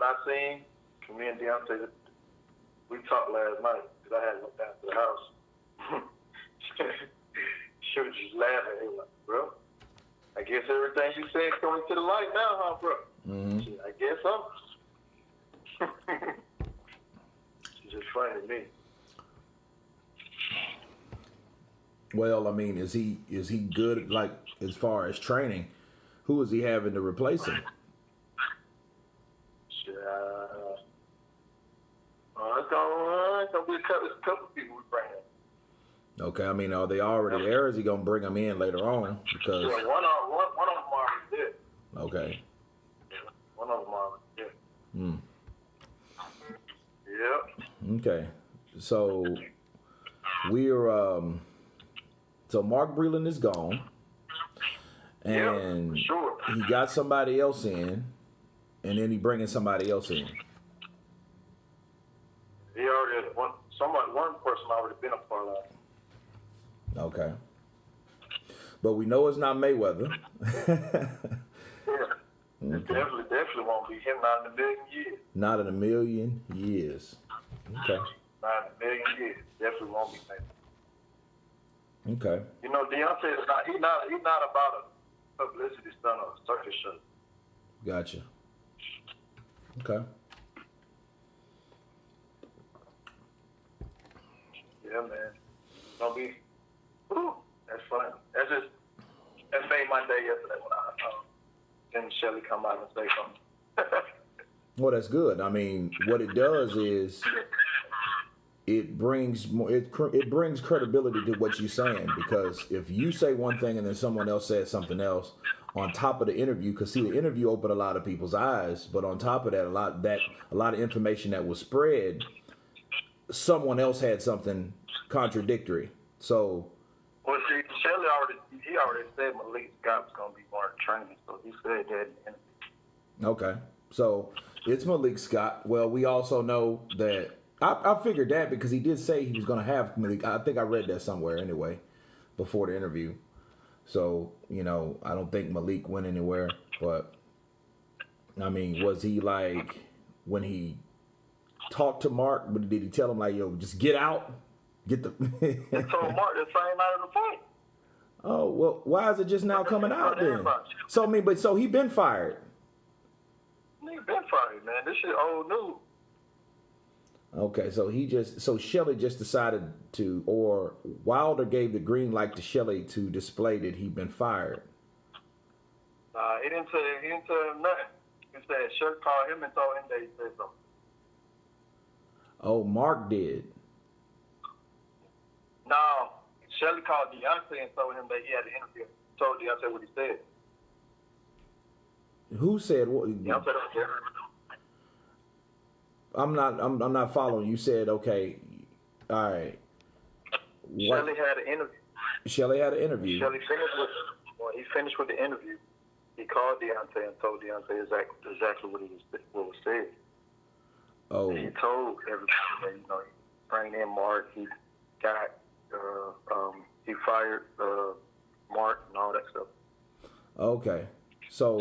when I seen, me and Deontay, we talked last night because I had went down to the house. She was just laughing. He was like, bro, I guess everything you said coming to the light now, huh, bro? Mm-hmm. She, I guess so. She's just funny to me. Well, I mean, is he good, like, as far as training? Who is he having to replace him? It's gonna be a couple people we bring in. Okay, I mean, are they already there? Or is he gonna bring them in later on? Because one of them already did. Okay. One of them already did. Hmm. Yep. Okay. So we're so Mark Breland is gone, and yep, sure. he got somebody else in, and then he bringing somebody else in. He already one person already been a part of it. Okay. But we know it's not Mayweather. Yeah. It definitely won't be him, not in a million years. Not in a million years. Okay. Not in a million years. Definitely won't be Mayweather. Okay. You know, Deontay is not. He's not about a publicity stunt or a circus show. Gotcha. Okay. Yeah, man. Gonna be. Whew, that's funny. That made my day yesterday when I then Shelly come out and say something. Well, that's good. I mean, what it does is it brings more. It brings credibility to what you're saying, because if you say one thing and then someone else says something else on top of the interview, because see, the interview opened a lot of people's eyes, but on top of that, a lot of information that was spread, someone else had something contradictory. So, well, see, Shelly already said Malik Scott was gonna be more training, so he said that in the interview. Okay, so it's Malik Scott. Well, we also know that I figured that because he did say he was going to have Malik. I think I read that somewhere anyway before the interview. So, you know, I don't think Malik went anywhere. But, I mean, was he like, when he talked to Mark, did he tell him like, yo, just get out? Get the... He told Mark the same night of the fight. Oh, well, why is it just now coming out then? So, I mean, so he been fired. He been fired, man. This shit old news. Okay, so Shelly just decided to, or Wilder gave the green light to Shelly to display that he'd been fired. He didn't tell him nothing. He said Shelly called him and told him that he said something. Oh, Mark did. No, Shelly called Deontay and told him that he had an interview. Told Deontay what he said. Who said what? Deontay don't care. I'm not following. You said, okay, all right. Shelly had an interview. Shelly had an interview. Shelly finished with the interview. He called Deontay and told Deontay exactly what was said. Oh. And he told everybody that, you know, he bring in Mark. He got he fired Mark and all that stuff. Okay. So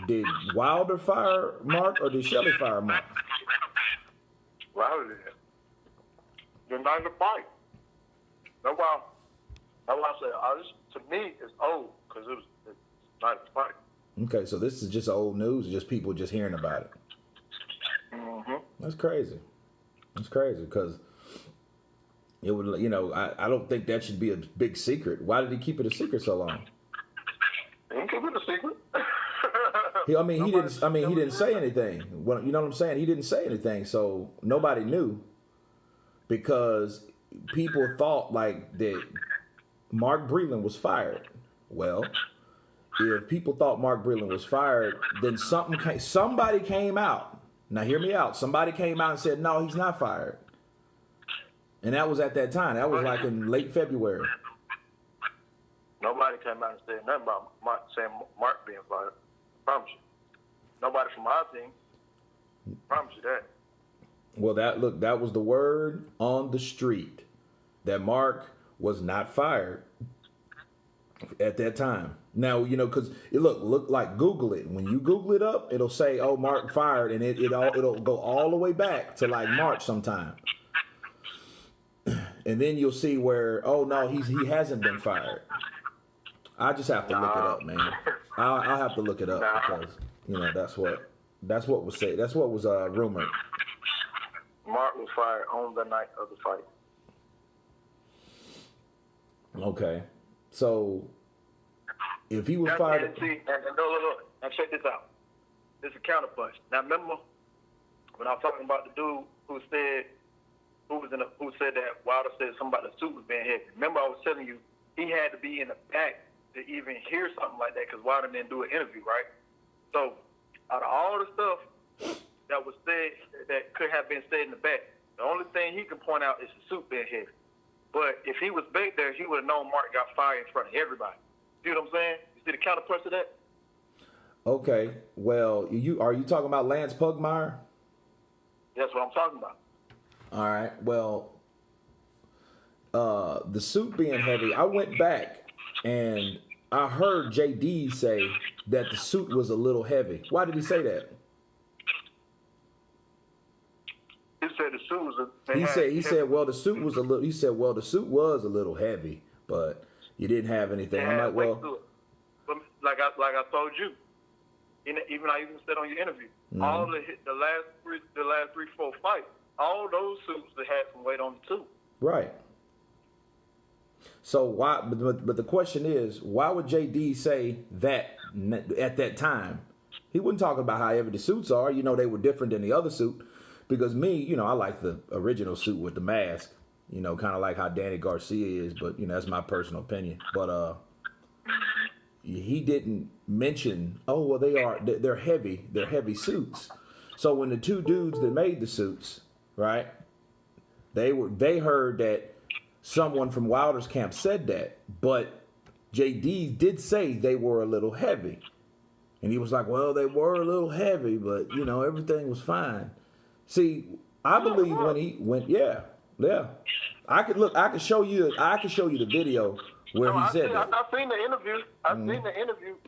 did Wilder fire Mark or did Shelly fire Mark? Wilder did. The night of the fight. That's why I said, this, to me, it's old because it's night of the fight. Okay, so this is just old news, just people just hearing about it. Mm-hmm. That's crazy. That's crazy because it would, you know, I don't think that should be a big secret. Why did he keep it a secret so long? He didn't keep it a secret. He didn't say anything. Well, you know what I'm saying? He didn't say anything, so nobody knew because people thought like that Mark Breland was fired. Well, if people thought Mark Breland was fired, then somebody came out. Now hear me out. Somebody came out and said, no, he's not fired. And that was at that time. That was like in late February. Nobody came out and said nothing about Mark being fired. Promise you. Nobody from our team. Promise you that. Well, that was the word on the street that Mark was not fired. at that time. Now, you know, because it look like Google it. When you Google it up, it'll say, "Oh, Mark fired," and it'll go all the way back to like March sometime, and then you'll see where, oh no, he hasn't been fired. I just have to look it up, man. I'll have to look it up because you know that's what was said. That's what was rumored. Mark was fired on the night of the fight. Okay, so if he was fired, and look, now check this out. This is a counterpunch. Now remember when I was talking about the dude who said that Wilder said something about the suit was being heavy. Remember I was telling you he had to be in the back to even hear something like that because Wilder didn't do an interview, right? So out of all the stuff that was said that could have been said in the back, the only thing he can point out is the suit being heavy. But if he was back there, he would have known Mark got fired in front of everybody. See what I'm saying? You see the counterpunch of that? Okay. Well, are you talking about Lance Pugmire? That's what I'm talking about. All right. Well, the suit being heavy, I went back and I heard JD say that the suit was a little heavy. Why did he say that? He said the suit was He said, well, the suit was a little. He said, well, the suit was a little heavy, but you didn't have anything. I'm like, well, but like I told you, even I even said on your interview, all the last 3-4 fights, all those suits that had some weight on them too. Right. So why? But the question is, why would JD say that at that time? He wouldn't talk about how heavy the suits are. You know, they were different than the other suit. Because me, you know, I like the original suit with the mask. You know, kind of like how Danny Garcia is. But you know, that's my personal opinion. But he didn't mention. Oh well, they're heavy. They're heavy suits. So when the two dudes that made the suits, right? They heard that someone from Wilder's camp said that, but JD did say they were a little heavy. And he was like, well, they were a little heavy, but, you know, everything was fine. See, I believe when he went, yeah. I could show you the video where he said that. I've seen the interview.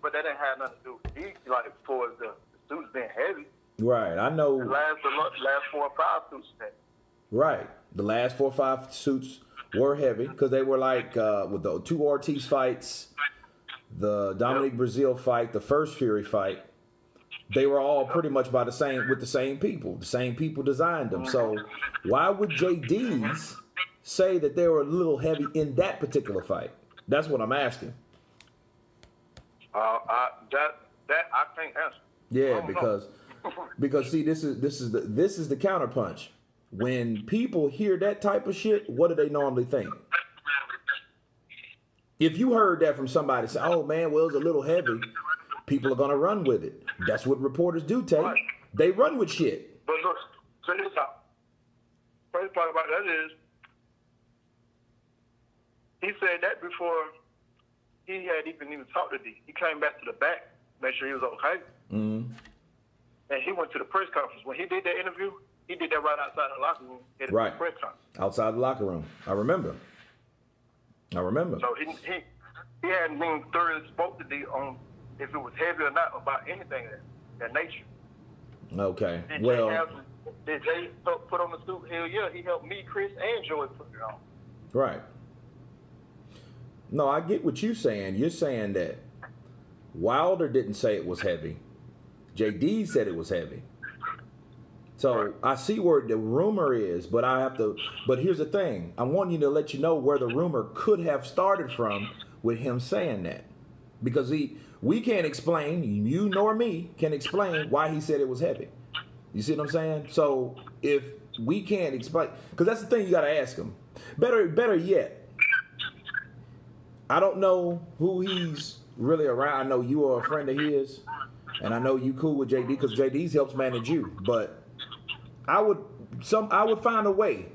But that didn't have nothing to do with it. He, like, for the suits being heavy. Right, I know. The last 4 or 5 suits heavy. Right. The last 4 or 5 suits were heavy because they were like with the 2 Ortiz fights, the Dominic Breazeale fight, the first Fury fight. They were all pretty much with the same people. The same people designed them. So why would JD's say that they were a little heavy in that particular fight? That's what I'm asking. That I can't answer. Yeah, because see, this is the counterpunch. When people hear that type of shit, what do they normally think? If you heard that from somebody say, "Oh man, well it's a little heavy," people are gonna run with it. That's what reporters do, Tate. Right. They run with shit. But look, check this out. First part about that is, he said that before he had even talked to D. He came back to the back, make sure he was okay. Mm-hmm. And he went to the press conference. When he did that interview, he did that right outside the locker room. Right. The press conference. Outside the locker room. I remember. So he hadn't even thoroughly spoke to D on if it was heavy or not about anything of that nature. Okay. Did Jay put on the suit? Hell yeah, he helped me, Chris, and Joey put it on. Right. No, I get what you're saying. You're saying that Wilder didn't say it was heavy. JD said it was heavy. So I see where the rumor is, but but here's the thing. I want you to let you know where the rumor could have started from with him saying that. Because we can't explain, you nor me can explain why he said it was heavy. You see what I'm saying? So if we can't explain, because that's the thing you got to ask him. Better yet, I don't know who he's really around. I know you are a friend of his, and I know you cool with JD because JD's helps manage you. But I would find a way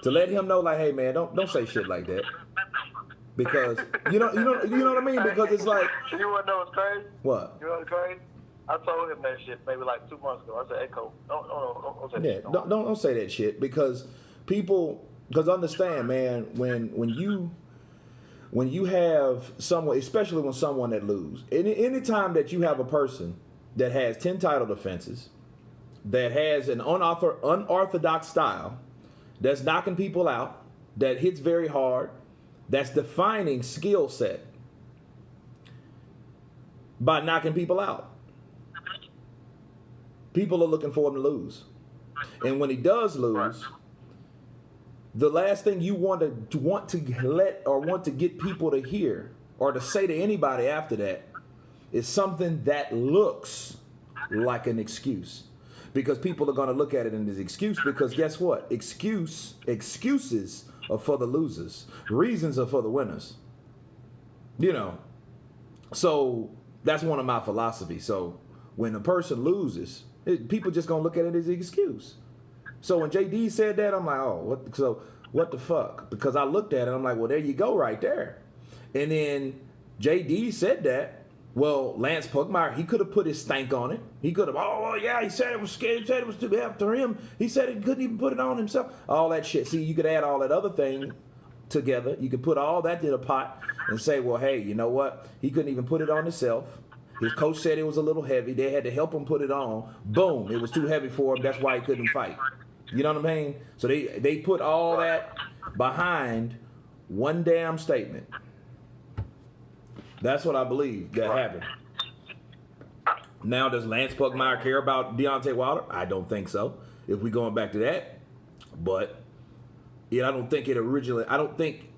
to let him know, like, hey man, don't say shit like that. Because you know what I mean? Because it's like, you wanna know what's crazy? What? You know what's crazy? I told him that shit maybe like 2 months ago. I said, "Hey, Cole, don't say that shit. Don't say that shit because understand, man, when when you have someone, especially when someone that lose, any time that you have a person that has 10 title defenses, that has an unorthodox style, that's knocking people out, that hits very hard, that's defining skill set by knocking people out. People are looking for him to lose. And when he does lose, the last thing you want to get people to hear or to say to anybody after that is something that looks like an excuse. Because people are going to look at it as an excuse, because guess what? Excuses are for the losers. Reasons are for the winners. You know. So that's one of my philosophies. So when a person loses, people just going to look at it as an excuse. So when JD said that, I'm like, oh, what the fuck? Because I looked at it, I'm like, well, there you go right there. And then JD said that. Well, Lance Pugmire, he could have put his stank on it. He could have, he said it was scared. He said it was too after him. He said he couldn't even put it on himself. All that shit. See, you could add all that other thing together. You could put all that in a pot and say, well, hey, you know what? He couldn't even put it on himself. His coach said it was a little heavy. They had to help him put it on. Boom, it was too heavy for him. That's why he couldn't fight. You know what I mean? So they put all that behind one damn statement. That's what I believe that happened. Now, does Lance Pugmire care about Deontay Wilder? I don't think so, if we're going back to that. But I don't think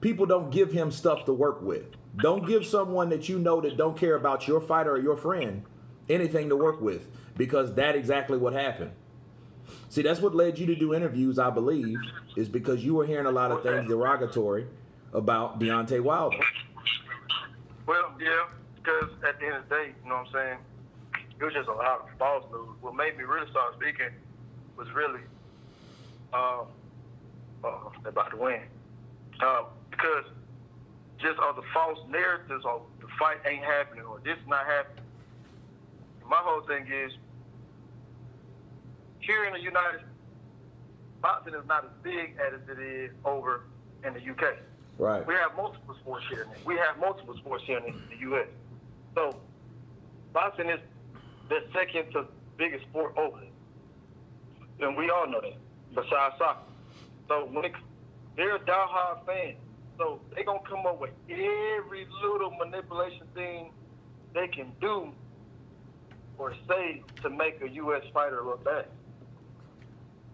people don't give him stuff to work with. Don't give someone that you know that don't care about your fighter or your friend anything to work with, because that's exactly what happened. See, that's what led you to do interviews, I believe, is because you were hearing a lot of things derogatory about Deontay Wilder. Well, yeah, because at the end of the day, you know what I'm saying, it was just a lot of false news. What made me really start speaking was really about to win. Because just all the false narratives of the fight ain't happening or this not happening. My whole thing is, here in the United States, boxing is not as big as it is over in the UK. Right. We have multiple sports here. We have multiple sports here in the U.S. So boxing is the second to biggest sport over there. And we all know that, besides soccer. So they're a diehard fan. So they're going to come up with every little manipulation thing they can do or say to make a U.S. fighter look bad.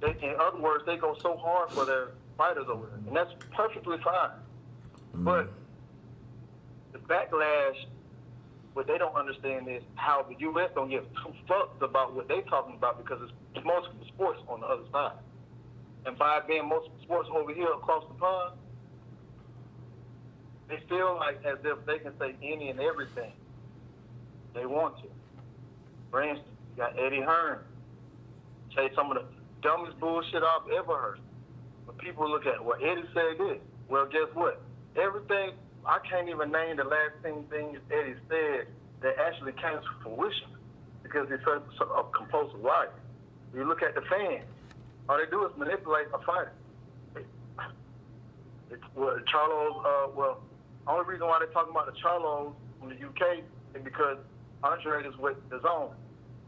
In other words, they go so hard for their fighters over there. And that's perfectly fine. But the backlash, what they don't understand is how the U.S. don't give two fucks about what they talking about, because it's multiple sports on the other side. And by being multiple sports over here across the pond, they feel like as if they can say any and everything they want to. For instance, you got Eddie Hearn say some of the dumbest bullshit I've ever heard. But people look at, well, Eddie said this. Well, guess what? Everything, I can't even name the last thing Eddie said that actually came to fruition, because he's a compulsive liar. You look at the fans, all they do is manipulate a fighter. Only reason why they're talking about the Charlos from the UK is because Andre is with the zone.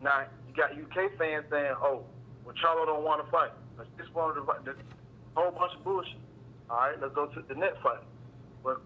Now, you got UK fans saying, well, Charlo don't want to fight. This whole bunch of bullshit. All right, let's go to the net fight. But